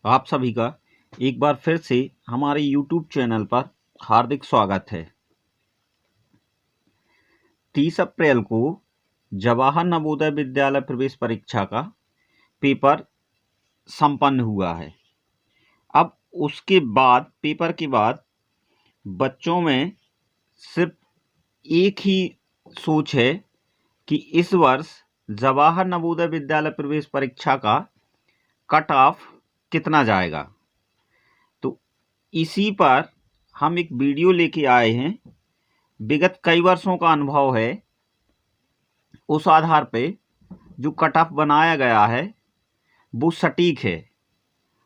आप सभी का एक बार फिर से हमारे YouTube चैनल पर हार्दिक स्वागत है। 30 अप्रैल को जवाहर नवोदय विद्यालय प्रवेश परीक्षा का पेपर संपन्न हुआ है। अब उसके बाद पेपर के बाद बच्चों में सिर्फ एक ही सोच है कि इस वर्ष जवाहर नवोदय विद्यालय प्रवेश परीक्षा का कट ऑफ कितना जाएगा। तो इसी पर हम एक वीडियो लेके आए हैं। विगत कई वर्षों का अनुभव है, उस आधार पे जो कट ऑफ बनाया गया है वो सटीक है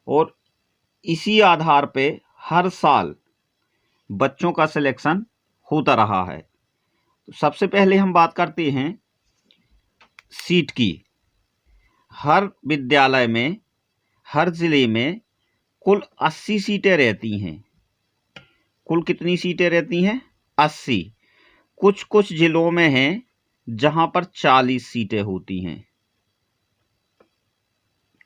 और इसी आधार पे हर साल बच्चों का सिलेक्शन होता रहा है। तो सबसे पहले हम बात करते हैं सीट की। हर विद्यालय में, हर जिले में कुल 80 सीटें रहती हैं। कुल कितनी सीटें रहती हैं? 80। कुछ कुछ जिलों में हैं जहां पर 40 सीटें होती हैं।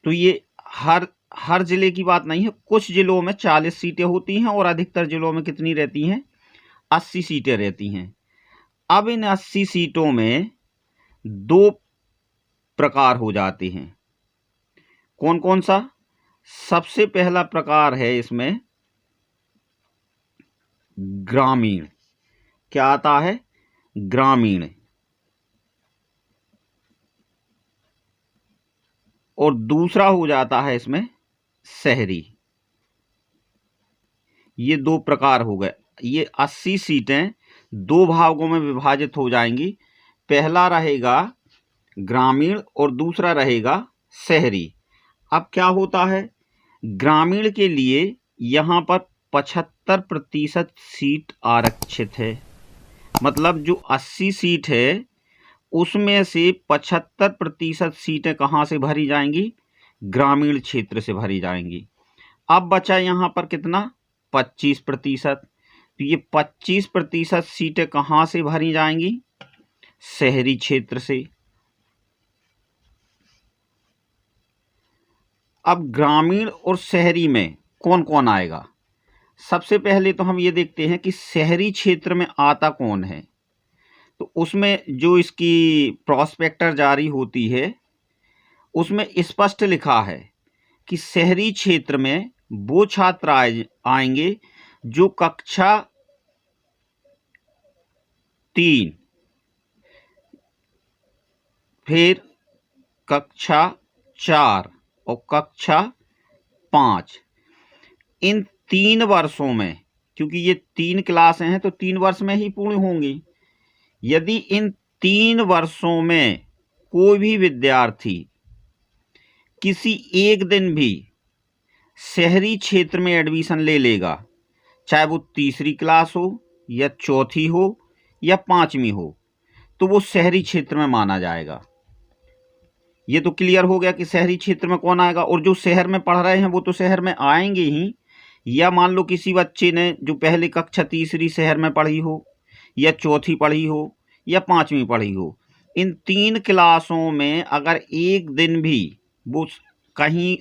तो ये हर जिले की बात नहीं है, कुछ जिलों में 40 सीटें होती हैं और अधिकतर जिलों में कितनी रहती हैं? 80 सीटें रहती हैं। अब इन 80 सीटों में दो प्रकार हो जाते हैं। कौन कौन सा? सबसे पहला प्रकार है इसमें ग्रामीण। क्या आता है? ग्रामीण। और दूसरा हो जाता है इसमें शहरी। ये दो प्रकार हो गए। ये 80 सीटें दो भागों में विभाजित हो जाएंगी। पहला रहेगा ग्रामीण और दूसरा रहेगा शहरी। अब क्या होता है, ग्रामीण के लिए यहाँ पर 75% सीट आरक्षित है। मतलब जो 80 सीट है उसमें से 75% सीटें कहाँ से भरी जाएंगी? ग्रामीण क्षेत्र से भरी जाएंगी। अब बचा यहाँ पर कितना? 25%। तो ये 25% सीटें कहाँ से भरी जाएंगी? शहरी क्षेत्र से। अब ग्रामीण और शहरी में कौन कौन आएगा? सबसे पहले तो हम ये देखते हैं कि शहरी क्षेत्र में आता कौन है। तो उसमें जो इसकी प्रॉस्पेक्टर जारी होती है उसमें स्पष्ट लिखा है कि शहरी क्षेत्र में वो छात्र आएंगे जो कक्षा 3, फिर कक्षा 4 और कक्षा 5, इन 3 वर्षों में, क्योंकि ये 3 क्लासें हैं तो 3 वर्ष में ही पूर्ण होंगी। यदि इन 3 वर्षों में कोई भी विद्यार्थी किसी एक दिन भी शहरी क्षेत्र में एडमिशन ले लेगा, चाहे वो तीसरी क्लास हो या चौथी हो या 5वीं हो, तो वो शहरी क्षेत्र में माना जाएगा। ये तो क्लियर हो गया कि शहरी क्षेत्र में कौन आएगा। और जो शहर में पढ़ रहे हैं वो तो शहर में आएंगे ही। या मान लो किसी बच्चे ने जो पहले कक्षा तीसरी शहर में पढ़ी हो या चौथी पढ़ी हो या 5वीं पढ़ी हो, इन 3 क्लासों में अगर एक दिन भी वो कहीं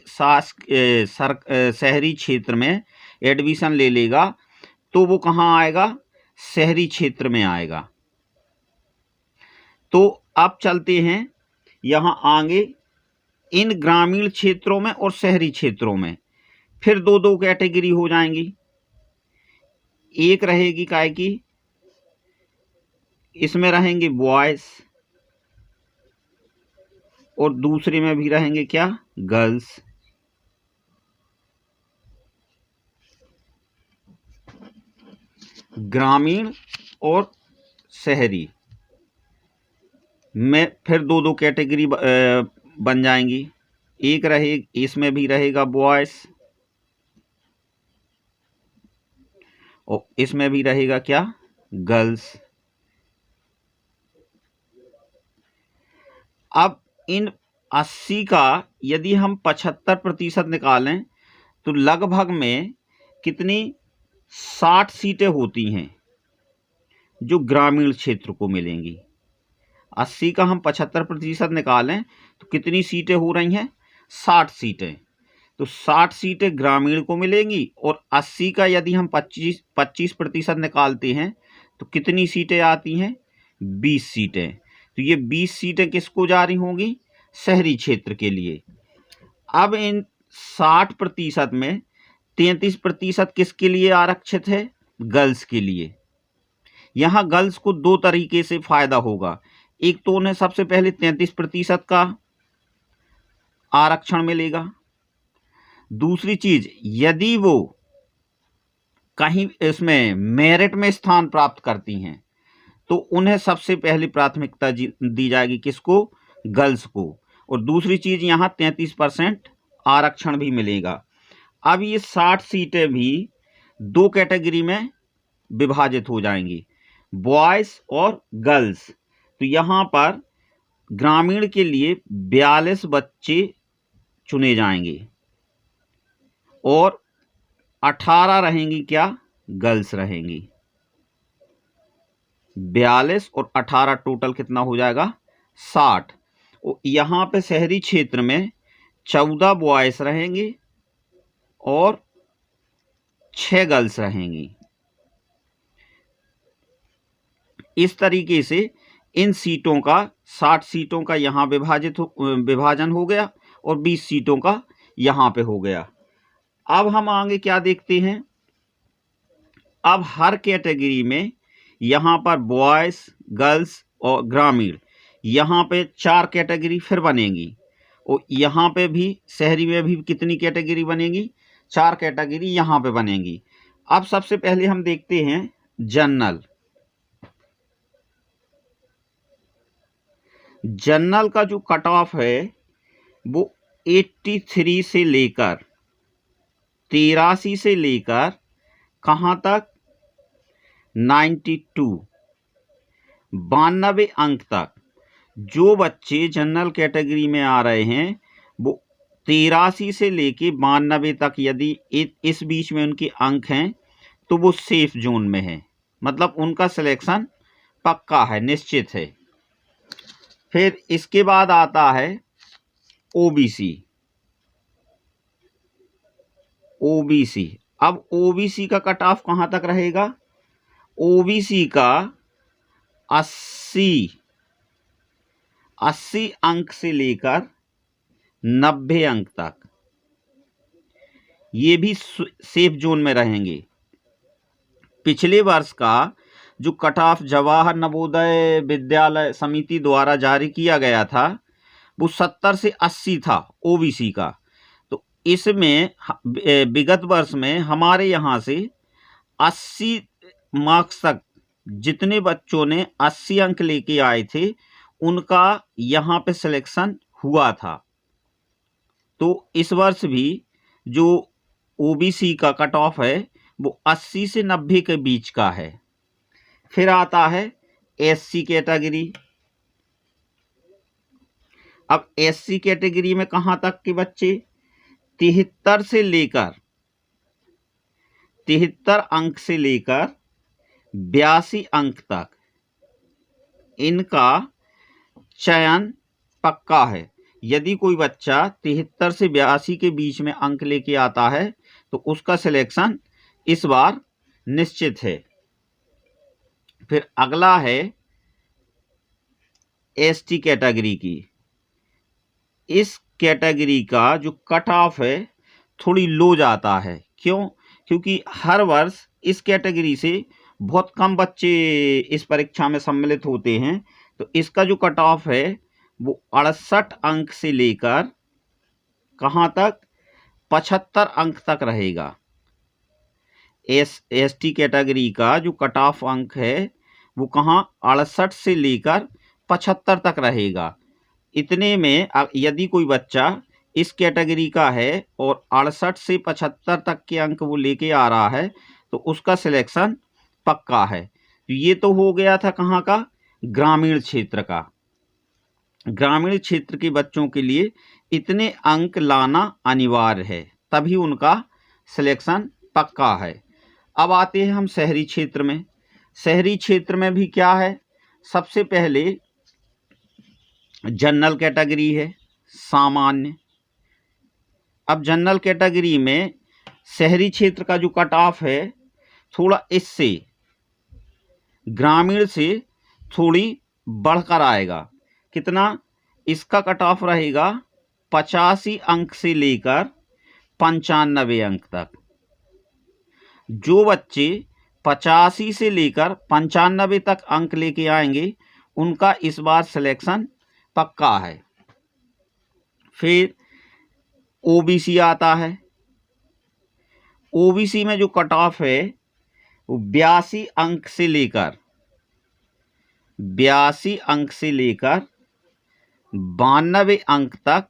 शहरी क्षेत्र में एडमिशन ले लेगा तो वो कहाँ आएगा? शहरी क्षेत्र में आएगा। तो अब चलते हैं यहाँ आगे इन ग्रामीण क्षेत्रों में और शहरी क्षेत्रों में फिर दो दो कैटेगरी हो जाएंगी। एक रहेगी काय की, इसमें रहेंगे बॉयज और दूसरे में भी रहेंगे क्या? गर्ल्स। ग्रामीण और शहरी में फिर दो दो कैटेगरी बन जाएंगी। एक रहे, इसमें भी रहेगा बॉयज और इसमें भी रहेगा क्या? गर्ल्स। अब इन 80 का यदि हम 75% निकालें तो लगभग में कितनी? 60 सीटें होती हैं जो ग्रामीण क्षेत्र को मिलेंगी। 80 का हम 75% निकालें तो कितनी सीटें हो रही हैं? 60 सीटें। तो 60 सीटें ग्रामीण को मिलेंगी और 80 का यदि हम 25% निकालते हैं तो कितनी सीटें आती हैं? 20 सीटें। तो ये 20 सीटें किसको जारी होंगी? शहरी क्षेत्र के लिए। अब इन 60% में 33% किसके लिए आरक्षित है? गर्ल्स के लिए। यहाँ गर्ल्स को दो तरीके से फायदा होगा। एक तो उन्हें सबसे पहले 33% का आरक्षण मिलेगा। दूसरी चीज, यदि वो कहीं इसमें मेरिट में स्थान प्राप्त करती हैं तो उन्हें सबसे पहली प्राथमिकता दी जाएगी। किसको? गर्ल्स को। और दूसरी चीज, यहाँ 33% आरक्षण भी मिलेगा। अब ये 60 सीटें भी दो कैटेगरी में विभाजित हो जाएंगी, बॉयज और गर्ल्स। तो यहाँ पर ग्रामीण के लिए 42 बच्चे चुने जाएंगे और 18 रहेंगी क्या? गर्ल्स रहेंगी। 42 और 18 टोटल कितना हो जाएगा? 60। यहाँ पे शहरी क्षेत्र में 14 बॉयज रहेंगे और 6 गर्ल्स रहेंगी। इस तरीके से इन सीटों का 60 सीटों का यहाँ विभाजन हो गया और 20 सीटों का यहाँ पे हो गया। अब हम आगे क्या देखते हैं? अब हर कैटेगरी में यहाँ पर बॉयज, गर्ल्स और ग्रामीण, यहाँ पे 4 कैटेगरी फिर बनेंगी। और यहाँ पे भी शहरी में भी कितनी कैटेगरी बनेगी? 4 कैटेगरी यहाँ पे बनेंगी। अब सबसे पहले हम देखते हैं जनरल। जनरल का जो कट ऑफ है वो 83 से लेकर 83 से लेकर कहाँ तक? 92 अंक तक। जो बच्चे जनरल कैटेगरी में आ रहे हैं वो 83 से लेके 92 तक, यदि इस बीच में उनके अंक हैं तो वो सेफ जोन में है, मतलब उनका सिलेक्शन पक्का है, निश्चित है। फिर इसके बाद आता है ओबीसी। ओबीसी, अब ओबीसी का कट ऑफ कहाँ तक रहेगा? ओबीसी का 80 अंक से लेकर 90 अंक तक, ये भी सेफ जोन में रहेंगे। पिछले वर्ष का जो कट ऑफ जवाहर नवोदय विद्यालय समिति द्वारा जारी किया गया था वो 70 से 80 था ओबीसी का। तो इसमें विगत वर्ष में हमारे यहाँ से 80 मार्क्स तक जितने बच्चों ने 80 अंक लेके आए थे उनका यहाँ पे सिलेक्शन हुआ था। तो इस वर्ष भी जो ओबीसी का कट ऑफ है वो 80 से 90 के बीच का है। फिर आता है एससी कैटेगरी। अब एससी कैटेगरी में कहाँ तक के बच्चे? 73 अंक से लेकर 82 अंक तक इनका चयन पक्का है। यदि कोई बच्चा 73 से 82 के बीच में अंक लेके आता है तो उसका सिलेक्शन इस बार निश्चित है। फिर अगला है एसटी कैटेगरी की। इस कैटेगरी का जो कट ऑफ है थोड़ी लो जाता है। क्यों? क्योंकि हर वर्ष इस कैटेगरी से बहुत कम बच्चे इस परीक्षा में सम्मिलित होते हैं। तो इसका जो कट ऑफ है वो 68 अंक से लेकर कहाँ तक? 75 अंक तक रहेगा। एसटी कैटेगरी का जो कट ऑफ अंक है वो कहाँ? 68 से लेकर 75 तक रहेगा। इतने में यदि कोई बच्चा इस कैटेगरी का है और 68 से 75 तक के अंक वो लेके आ रहा है तो उसका सिलेक्शन पक्का है। ये तो हो गया था कहाँ का? ग्रामीण क्षेत्र का। ग्रामीण क्षेत्र के बच्चों के लिए इतने अंक लाना अनिवार्य है, तभी उनका सिलेक्शन पक्का है। अब आते हैं हम शहरी क्षेत्र में। शहरी क्षेत्र में भी क्या है? सबसे पहले जनरल कैटेगरी है, सामान्य। अब जनरल कैटेगरी में शहरी क्षेत्र का जो कट ऑफ है थोड़ा इससे ग्रामीण से थोड़ी बढ़कर आएगा। कितना? इसका कट ऑफ रहेगा 85 अंक से लेकर 95 अंक तक। जो बच्चे 85 से लेकर 95 तक अंक लेके आएंगे उनका इस बार सिलेक्शन पक्का है। फिर ओबीसी आता है। ओबीसी में जो कट ऑफ है वो 82 अंक से लेकर 92 अंक तक।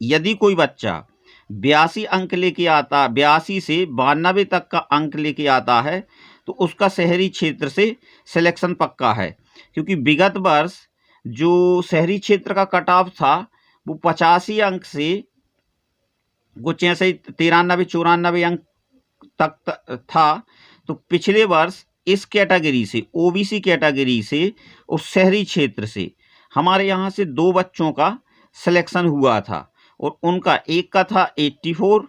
यदि कोई बच्चा 82 अंक लेके आता, 82 से 92 तक का अंक लेके आता है तो उसका शहरी क्षेत्र से सिलेक्शन पक्का है, क्योंकि विगत वर्ष जो शहरी क्षेत्र का कट ऑफ था वो 85 अंक से कुछ ऐसे 93-94 अंक तक था। तो पिछले वर्ष इस कैटेगरी से, ओबीसी कैटेगरी से और शहरी क्षेत्र से हमारे यहाँ से 2 बच्चों का सिलेक्शन हुआ था और उनका एक का था 84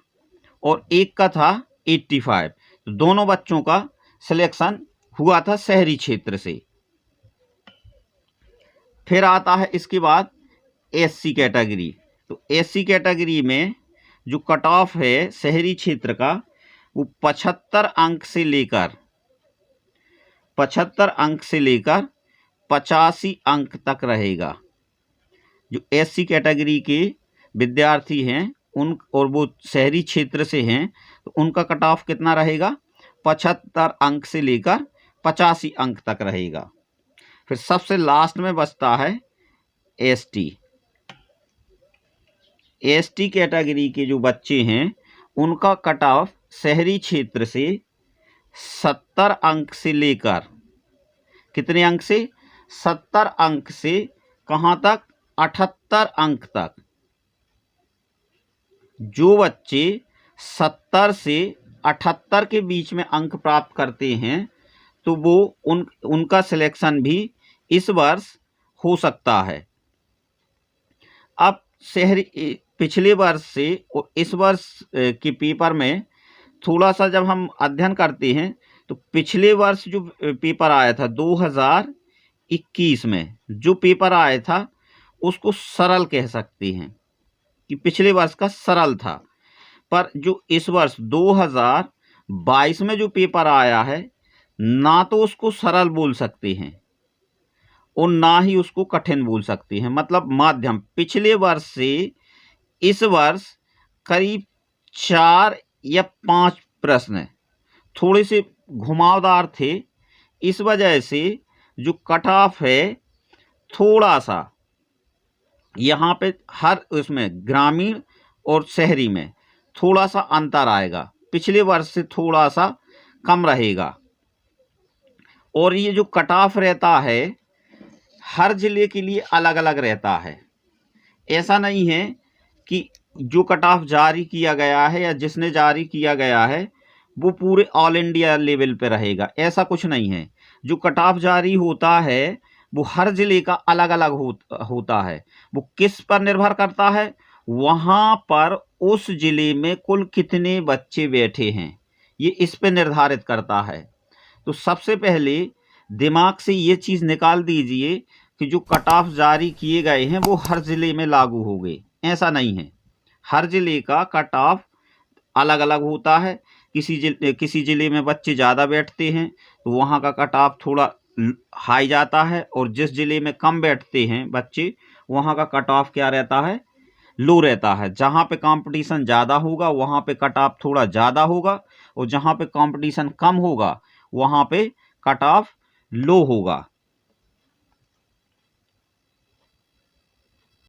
और एक का था 85। तो दोनों बच्चों का सिलेक्शन हुआ था शहरी क्षेत्र से। फिर आता है इसके बाद एससी कैटेगरी। तो एससी कैटेगरी में जो कट ऑफ है शहरी क्षेत्र का वो 75 अंक से लेकर 85 अंक तक रहेगा। जो एससी कैटेगरी के विद्यार्थी हैं उन और वो शहरी क्षेत्र से हैं तो उनका कट ऑफ कितना रहेगा? 75 अंक से लेकर 85 अंक तक रहेगा। फिर सबसे लास्ट में बचता है एसटी। एसटी कैटेगरी के जो बच्चे हैं उनका कट ऑफ शहरी क्षेत्र से 70 अंक से लेकर कितने अंक से? 70 अंक से कहाँ तक? 78 अंक तक। जो बच्चे 70 से 78 के बीच में अंक प्राप्त करते हैं तो वो उनका सिलेक्शन भी इस वर्ष हो सकता है। अब शहरी पिछले वर्ष से और इस वर्ष के पेपर में थोड़ा सा जब हम अध्ययन करते हैं तो पिछले वर्ष जो पेपर आया था 2021 में जो पेपर आया था उसको सरल कह सकते हैं कि पिछले वर्ष का सरल था। पर जो इस वर्ष 2022 में जो पेपर आया है ना तो उसको सरल बोल सकते हैं और ना ही उसको कठिन बोल सकते हैं, मतलब माध्यम। पिछले वर्ष से इस वर्ष करीब 4 या 5 प्रश्न थोड़े से घुमावदार थे। इस वजह से जो कट ऑफ है थोड़ा सा यहाँ पे हर उसमें ग्रामीण और शहरी में थोड़ा सा अंतर आएगा, पिछले वर्ष से थोड़ा सा कम रहेगा। और ये जो कट ऑफ रहता है हर जिले के लिए अलग अलग रहता है। ऐसा नहीं है कि जो कट ऑफ जारी किया गया है या जिसने जारी किया गया है वो पूरे ऑल इंडिया लेवल पे रहेगा, ऐसा कुछ नहीं है। जो कट ऑफ जारी होता है वो हर जिले का अलग अलग होता है। वो किस पर निर्भर करता है? वहाँ पर उस जिले में कुल कितने बच्चे बैठे हैं, ये इस पे निर्धारित करता है। तो सबसे पहले दिमाग से ये चीज़ निकाल दीजिए कि जो कट ऑफ जारी किए गए हैं वो हर ज़िले में लागू हो गए, ऐसा नहीं है। हर ज़िले का कट ऑफ अलग अलग होता है। किसी ज़िले में बच्चे ज़्यादा बैठते हैं तो वहाँ का कट ऑफ थोड़ा हाई जाता है, और जिस ज़िले में कम बैठते हैं बच्चे वहाँ का कट ऑफ क्या रहता है? लो रहता है। जहाँ पे कंपटीशन ज़्यादा होगा वहाँ पे कट ऑफ थोड़ा ज़्यादा होगा, और जहाँ पे कंपटीशन कम होगा वहाँ पे कट ऑफ लो होगा।